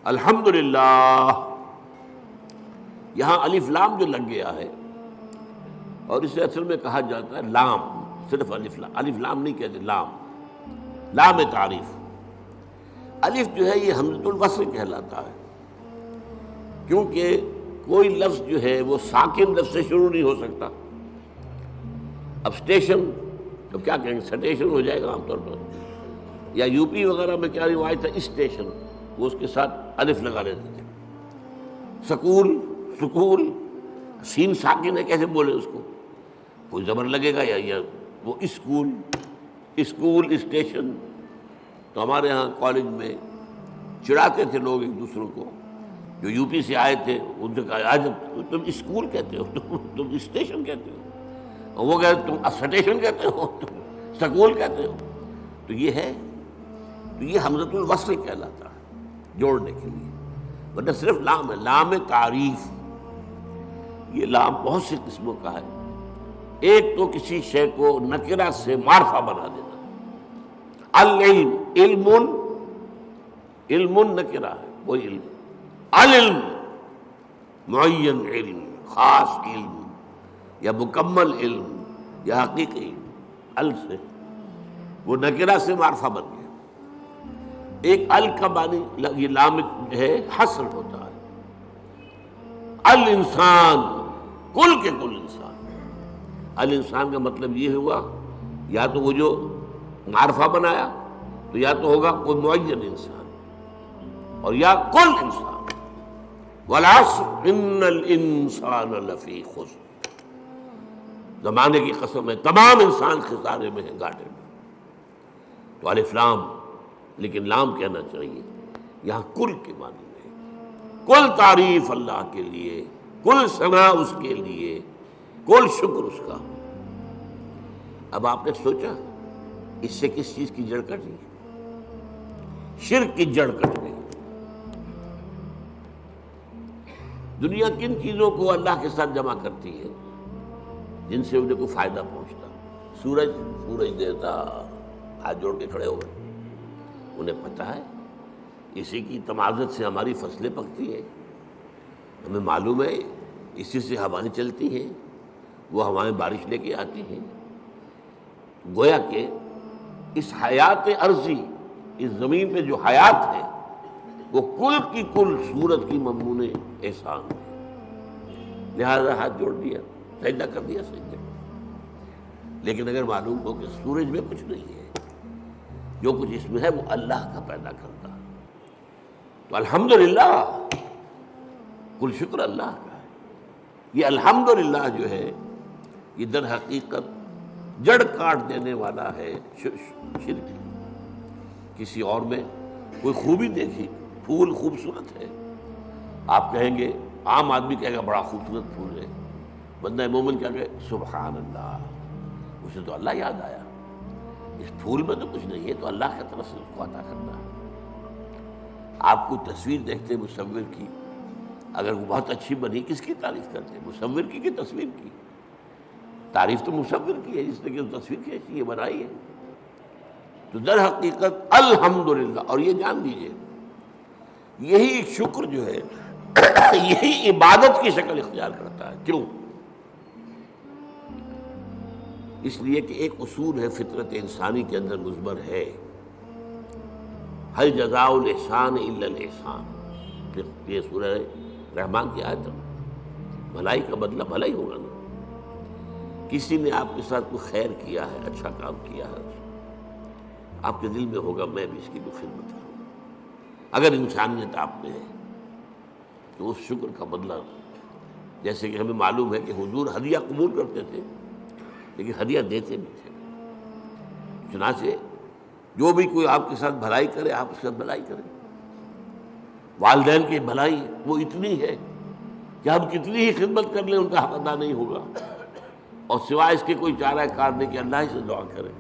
الحمدللہ، یہاں الف لام جو لگ گیا ہے، اور اسے اصل میں کہا جاتا ہے لام، صرف الف لام نہیں کہتے، لام تعریف۔ الف جو ہے یہ حمزۃ الوصل کہلاتا ہے، کیونکہ کوئی لفظ جو ہے وہ ساکن لفظ سے شروع نہیں ہو سکتا۔ اب اسٹیشن تو کیا کہیں گے، سٹیشن ہو جائے گا عام طور پر، یا یو پی وغیرہ میں کیا روایت ہے، اسٹیشن، وہ اس کے ساتھ الف لگا لیتے تھے۔ سکول، سین ساکن ہے، کیسے بولے اس کو، کوئی زبر لگے گا، یا وہ اسکول اسٹیشن۔ تو ہمارے ہاں کالج میں چڑھاتے تھے لوگ ایک دوسروں کو، جو یو پی سے آئے تھے، ان سے کہا آج تم اسکول کہتے ہو، تم اسٹیشن کہتے ہو، اور وہ کہتے تم اسٹیشن کہتے ہو، تم سکول کہتے ہو۔ تو یہ حمزۃ الوصل کہلاتا ہے، جوڑنے کے لیے، ورنہ صرف لام ہے، لام تعریف۔ یہ لام بہت سی قسموں کا ہے۔ ایک تو کسی شے کو نکرہ سے معرفہ بنا دینا، علم نکرہ ہے، وہی علم، العلم معین علم، خاص علم، یا مکمل علم، یا حقیقی علم، سے وہ نکرہ سے معرفہ بن گیا۔ ایک ال کا معنی یہ لام ہے حصر ہوتا ہے، الانسان، کل کے کل انسان۔ الانسان کا مطلب یہ ہوا، یا تو وہ جو معرفہ بنایا تو یا تو ہوگا کوئی معین انسان، اور یا کل انسان۔ والعصر ان الانسان لفی خسر، زمانے کی قسم ہے، تمام انسان خسارے میں ہیں، گھاٹے میں۔ تو الف لام، لیکن لام کہنا چاہیے، یہاں کل کے معنی میں، کل تعریف اللہ کے لیے، کل ثنا اس کے لیے، کل شکر اس کا۔ اب آپ نے سوچا اس سے کس چیز کی جڑ کٹی؟ شرک کی جڑ کٹ گئی۔ دنیا کن چیزوں کو اللہ کے ساتھ جمع کرتی ہے جن سے انہیں کوئی فائدہ پہنچتا؟ سورج دیوتا ہاتھ جوڑ کے کھڑے ہو گئے، انہیں پتہ ہے اسی کی تمازت سے ہماری فصلیں پکتی ہیں، ہمیں معلوم ہے اسی سے ہوائیں چلتی ہیں، وہ ہوائیں بارش لے کے آتی ہیں۔ گویا کہ اس حیات عرضی، اس زمین پہ جو حیات ہے، وہ کل کی کل صورت کی ممنون احسان ہے، لہذا ہاتھ جوڑ دیا، سجدہ کر دیا، سجدہ۔ لیکن اگر معلوم ہو کہ سورج میں کچھ نہیں ہے، جو کچھ اس میں ہے وہ اللہ کا پیدا کرتا، تو الحمدللہ، کل شکر اللہ کا ہے۔ یہ الحمدللہ جو ہے، یہ در حقیقت جڑ کاٹ دینے والا ہے شرک۔ کسی اور میں کوئی خوبی دیکھی، پھول خوبصورت ہے، آپ کہیں گے، عام آدمی کہے گا بڑا خوبصورت پھول ہے، بندہ مومن کیا کہے سبحان اللہ، اسے تو اللہ یاد آیا، اس پھول میں تو کچھ نہیں ہے، تو اللہ کی طرف سے اس کو عطا کرنا ہے۔ آپ کو تصویر دیکھتے مصور کی، اگر وہ بہت اچھی بنی، کس کی تعریف کرتے؟ مصور کی کہ تصویر کی؟ تعریف تو مصور کی ہے، جس نے کہ تصویر کھینچی ہے، بنائی ہے۔ تو در حقیقت الحمدللہ، اور یہ جان لیجیے یہی شکر جو ہے یہی عبادت کی شکل اختیار کرتا ہے۔ کیوں؟ اس لیے کہ ایک اصول ہے فطرت انسانی کے اندر مضمر ہے، هل جزاء الاحسان الا الاحسان۔ یہ سورہ رحمان کی آیت ہے، بھلائی کا بدلہ بھلا ہی ہوگا نا۔ کسی نے آپ کے ساتھ کوئی خیر کیا ہے، اچھا کام کیا ہے، آپ کے دل میں ہوگا میں بھی اس کی کوئی خدمت کروں۔ اگر انسانیت آپ میں ہے تو اس شکر کا بدلہ، جیسے کہ ہمیں معلوم ہے کہ حضور ہدیہ قبول کرتے تھے لیکن ہدیہ دیتے بھی تھے، چنانچہ جو بھی کوئی آپ کے ساتھ بھلائی کرے آپ اس کے ساتھ بھلائی کریں۔ والدین کی بھلائی وہ اتنی ہے کہ ہم کتنی ہی خدمت کر لیں ان کا حق ادا نہیں ہوگا، اور سوائے اس کے کوئی چارہ کار نہیں کہ اللہ ہی سے دعا کریں،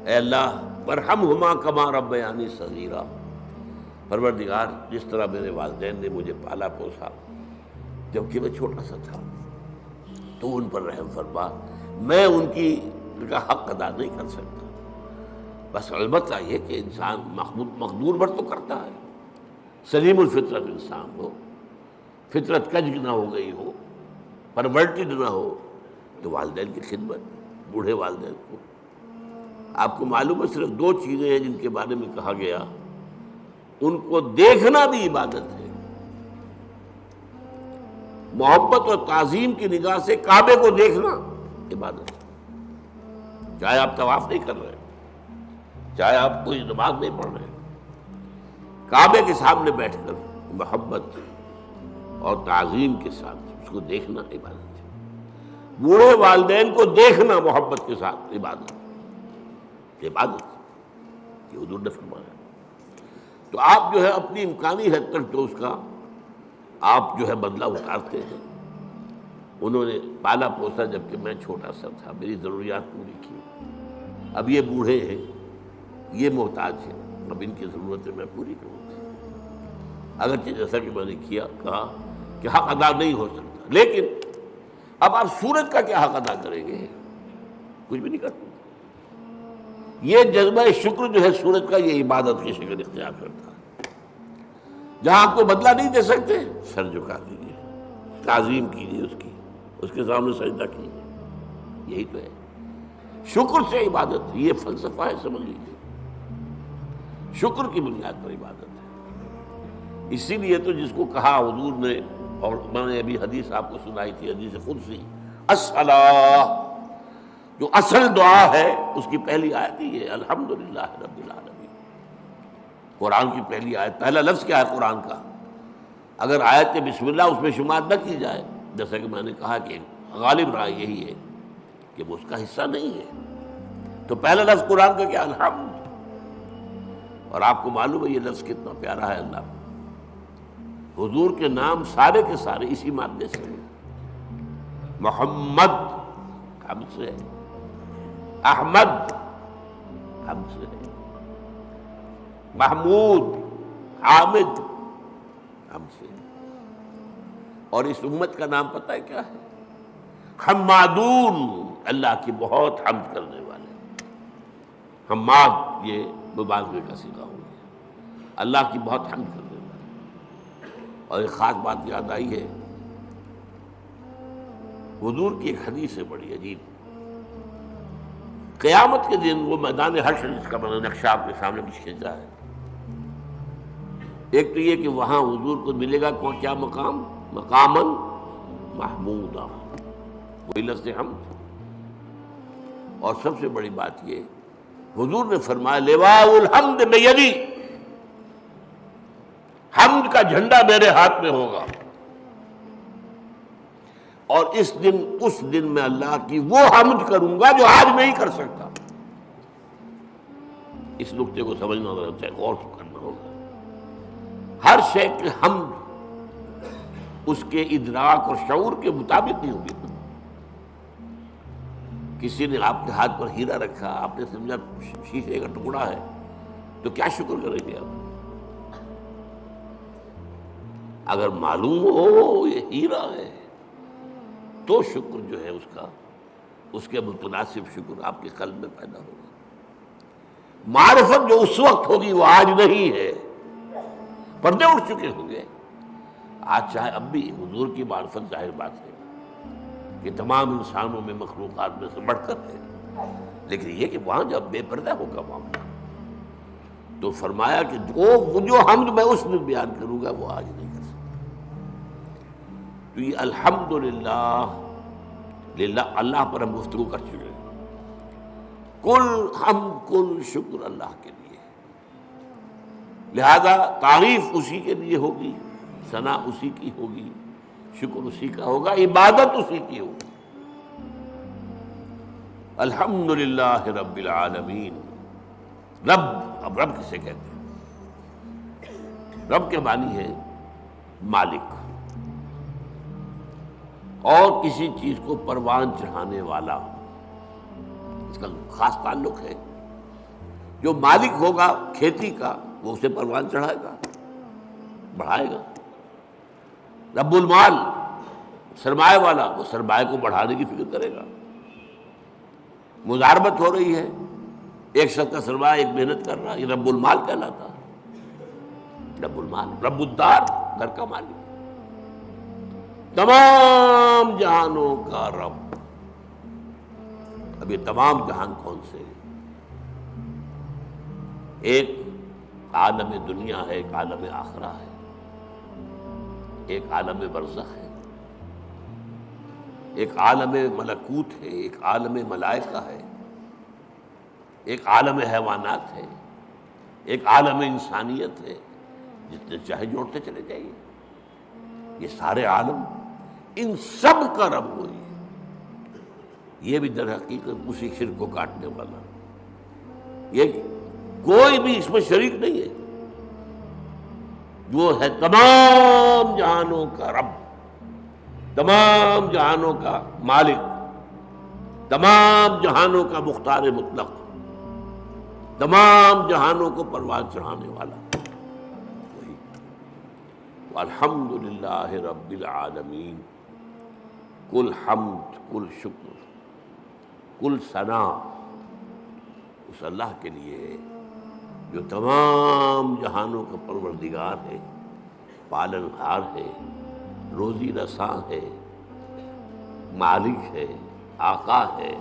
اے اللہ ارحمہما کما ربیانی صغیرا، پروردگار جس طرح میرے والدین نے مجھے پالا پوسا جبکہ میں چھوٹا سا تھا، تو ان پر رحم فرما، میں ان کا حق ادا نہیں کر سکتا۔ بس البتہ یہ کہ انسان مقدور بر تو کرتا ہے، سلیم الفطرت انسان ہو، فطرت کج نہ ہو گئی ہو، پرورٹڈ نہ ہو، تو والدین کی خدمت، بوڑھے والدین کو. آپ کو معلوم ہے صرف 2 چیزیں ہیں جن کے بارے میں کہا گیا ان کو دیکھنا بھی عبادت ہے. محبت اور تعظیم کی نگاہ سے کعبے کو دیکھنا عبادت ہے. چاہے آپ طواف نہیں کر رہے، چاہے آپ کوئی نماز نہیں پڑھ رہے، کعبے کے سامنے بیٹھ کر محبت اور تعظیم کے ساتھ اس کو دیکھنا عبادت ہے. بوڑھے والدین کو دیکھنا محبت کے ساتھ عبادت یہ حضور نے فرمایا. تو آپ جو ہے اپنی امکانی حد تک تو اس کا آپ جو ہے بدلہ اتارتے ہیں. انہوں نے پالا پوسا جبکہ میں چھوٹا سا تھا، میری ضروریات پوری کی. اب یہ بوڑھے ہیں، یہ محتاج ہیں، اب ان کی ضرورتیں میں پوری کروں گا. اگرچہ جیسا کہ میں نے کہا کہ حق ادا نہیں ہو سکتا، لیکن اب آپ سورج کا کیا حق ادا کریں گے؟ کچھ بھی نہیں کر سکتے. یہ جذبہ شکر جو ہے سورج کا، یہ عبادت کی شکل اختیار کرتا ہے. جہاں آپ کو بدلہ نہیں دے سکتے، سر جھکا دیجیے، تعظیم کیجیے اس کے سامنے سجدہ کیجیے. یہی تو ہے شکر سے عبادت. یہ فلسفہ ہے، سمجھ لیجیے. شکر کی بنیاد پر عبادت ہے. اسی لیے تو جس کو کہا حضور نے، اور میں نے ابھی حدیث آپ کو سنائی تھی، حدیث قدسی، الصلاۃ، جو اصل دعا ہے اس کی پہلی آیت ہی ہے الحمدللہ رب العالمین. قرآن کی پہلی آیت، پہلا لفظ کیا ہے قرآن کا؟ اگر آیت بسم اللہ اس میں شمار نہ کی جائے، جیسا کہ میں نے کہا کہ غالب رائے یہی ہے کہ وہ اس کا حصہ نہیں ہے، تو پہلا لفظ قرآن کا کیا؟ الحمد. اور آپ کو معلوم ہے یہ لفظ کتنا پیارا ہے اللہ کو. حضور کے نام سارے کے سارے اسی مادے سے ہیں. محمد ہم سے ہے، احمد ہم سے ہے، محمود، حامد ہم سے ہے. اور اس امت کا نام پتہ ہے کیا ہے؟ حمادون، اللہ کی بہت حمد کرنے والے. حماد یہ مبالغے کا صیغہ ہو گیا، اللہ کی بہت حمد کرنے والے. اور ایک خاص بات یاد آئی ہے، حضور کی ایک حدیث ہے بڑی عجیب. قیامت کے دن وہ میدان حشر جس کا میں نے نقشہ آپ کے سامنے کچھ کھینچا ہے، ایک تو یہ کہ وہاں حضور کو ملے گا کیا مقام؟ مقاماً محمودا، وہی لفظ حمد. اور سب سے بڑی بات یہ، حضور نے فرمایا لواء الحمد بیدی، حمد کا جھنڈا میرے ہاتھ میں ہوگا. اور اس دن میں اللہ کی وہ حمد کروں گا جو آج نہیں کر سکتا. اس نقطے کو سمجھنا ہوگا، غور کرنا ہوگا. ہر شے کی حمد اس کے ادراک اور شعور کے مطابق نہیں ہوگی. کسی نے آپ کے ہاتھ پر ہیرا رکھا، آپ نے سمجھا شیشے کا ٹکڑا ہے، تو کیا شکر کریں گے آپ؟ اگر معلوم ہو یہ ہیرا ہے تو شکر جو ہے اس کے متناسب شکر آپ کے قلب میں پیدا ہوگا. معرفت جو اس وقت ہوگی وہ آج نہیں ہے. پردے اٹھ چکے ہوں گے آج، چاہے اب بھی حضور کی معرفت ظاہر بات ہے کہ تمام انسانوں میں، مخلوقات میں سے بڑھ کر ہے. لیکن یہ کہ وہاں جب بے پردہ ہوگا معاملہ، تو فرمایا کہ جو حمد میں اس میں بیان کروں گا وہ آج نہیں کر سکتا. تو یہ الحمدللہ، اللہ پر ہم گفتگو کر چکے ہیں. کل حمد، کل شکر اللہ کے لیے، لہذا تعریف اسی کے لیے ہوگی، ثنا اسی کی ہوگی، شکر اسی کا ہوگا، عبادت اسی کی ہوگی. الحمدللہ رب العالمین. رب، اب رب کسے کہتے ہیں؟ رب کے معنی ہے مالک، اور کسی چیز کو پروان چڑھانے والا. اس کا خاص تعلق ہے. جو مالک ہوگا کھیتی کا وہ اسے پروان چڑھائے گا، بڑھائے گا. رب المال، سرمایہ والا، وہ سرمایہ کو بڑھانے کی فکر کرے گا. مضاربت ہو رہی ہے، ایک شخص کا سرمایہ ایک محنت کر رہا ہے، یہ رب المال کہلاتا ہے. رب المال، رب الدار، گھر کا مالک، تمام جہانوں کا رب۔ اب یہ تمام جہان کون سے ہیں؟ ایک عالم دنیا ہے، ایک عالم آخرہ ہے، ایک عالم برزخ ہے، ایک عالم ملکوت ہے، ایک عالم ملائکہ ہے، ایک عالم حیوانات ہے، ایک عالم انسانیت ہے۔ جتنے چاہے جوڑتے چلے جائیے، یہ سارے عالم ان سب کا رب وہی ہے۔ یہ بھی در حقیقت اسی شرک کو کاٹنے والا، یہ کوئی بھی اس میں شریک نہیں ہے، وہ ہے تمام جہانوں کا رب، تمام جہانوں کا مالک، تمام جہانوں کا مختار مطلق، تمام جہانوں کو پروان چڑھانے والا وہی۔ الحمد للہ رب العالمین، کل حمد، کل شکر، کل ثنا اس اللہ کے لیے ہے جو تمام جہانوں کا پروردگار ہے، پالنہار ہے، روزی رساں ہے، مالک ہے، آقا ہے۔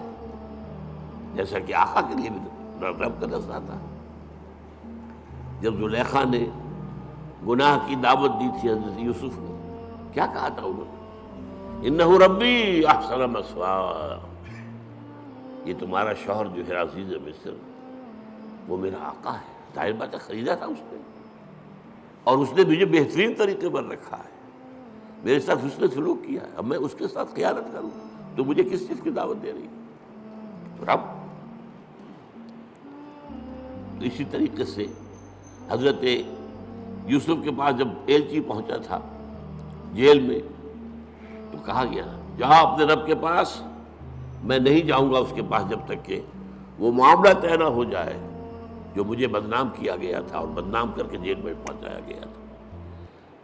جیسا کہ آقا کے لیے بھی رب کا لفظ آتا ہے۔ جب زلیخا نے گناہ کی دعوت دی تھی حضرت یوسف کو، کیا کہا تھا انہوں نے؟ انہ ربی احسن مثوایا، یہ تمہارا شوہر جو ہے عزیز مصر، وہ میرا آقا ہے۔ ظاہر بات ہے خریدا تھا اس نے، اور اس نے مجھے بہترین طریقے پر رکھا ہے، میرے ساتھ اس نے سلوک کیا ہے، اب میں اس کے ساتھ خیانت کروں تو مجھے کس چیز کی دعوت دے رہی ہے؟ تو رب۔ اسی طریقے سے حضرت یوسف کے پاس جب ایلچی پہنچا تھا جیل میں، تو کہا گیا جہاں اپنے رب کے پاس، میں نہیں جاؤں گا اس کے پاس جب تک کہ وہ معاملہ طے نہ ہو جائے جو مجھے بدنام کیا گیا تھا اور بدنام کر کے جیل میں پہنچایا گیا تھا۔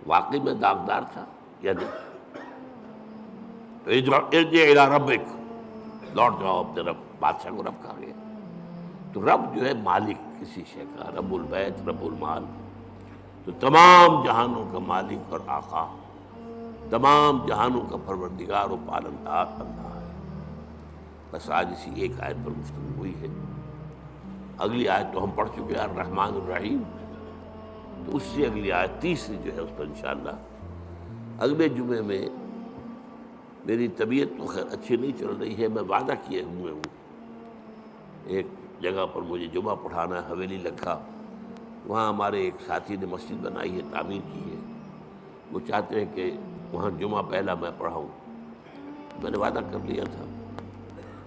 واقعی میں داغدار تھا یا نہیں؟ ارجع الی ربک، لوٹ جاؤ اپنے رب، بادشاہ کو رب کہا گیا۔ تو رب جو ہے مالک کسی شے کا، رب البیت، رب المال، تو تمام جہانوں کا مالک اور آقا، تمام جہانوں کا پروردگار و پالنہار اللہ ہے۔ بس آج اسی ایک آیت پر گفتگو ہوئی ہے، اگلی آیت تو ہم پڑھ چکے ہیں الرحمن الرحیم، تو اس سے اگلی آیت تیسری جو ہے اس پر انشاءاللہ اگلے جمعے میں۔ میری طبیعت تو خیر اچھی نہیں چل رہی ہے، میں وعدہ کیے ہوئے ہوں ایک جگہ پر مجھے جمعہ پڑھانا ہے، حویلی لکھا، وہاں ہمارے ایک ساتھی نے مسجد بنائی ہے، تعمیر کی ہے، وہ چاہتے ہیں کہ وہاں جمعہ پہلا میں پڑھاؤں۔ میں نے وعدہ کر لیا تھا،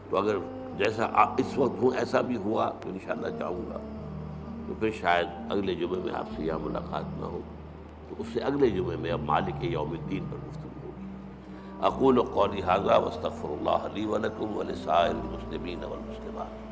تو اگر جیسا اس وقت ہوں ایسا بھی ہوا تو انشاءاللہ جاؤں گا، تو پھر شاید اگلے جمعے میں آپ سے یہاں ملاقات نہ ہو، تو اس سے اگلے جمعے میں اب مالک یوم الدین پر گفتگو ہوگی۔ اقول قولی ھذا واستغفر اللہ لی ولکم ولسائر المسلمین والمسلمات۔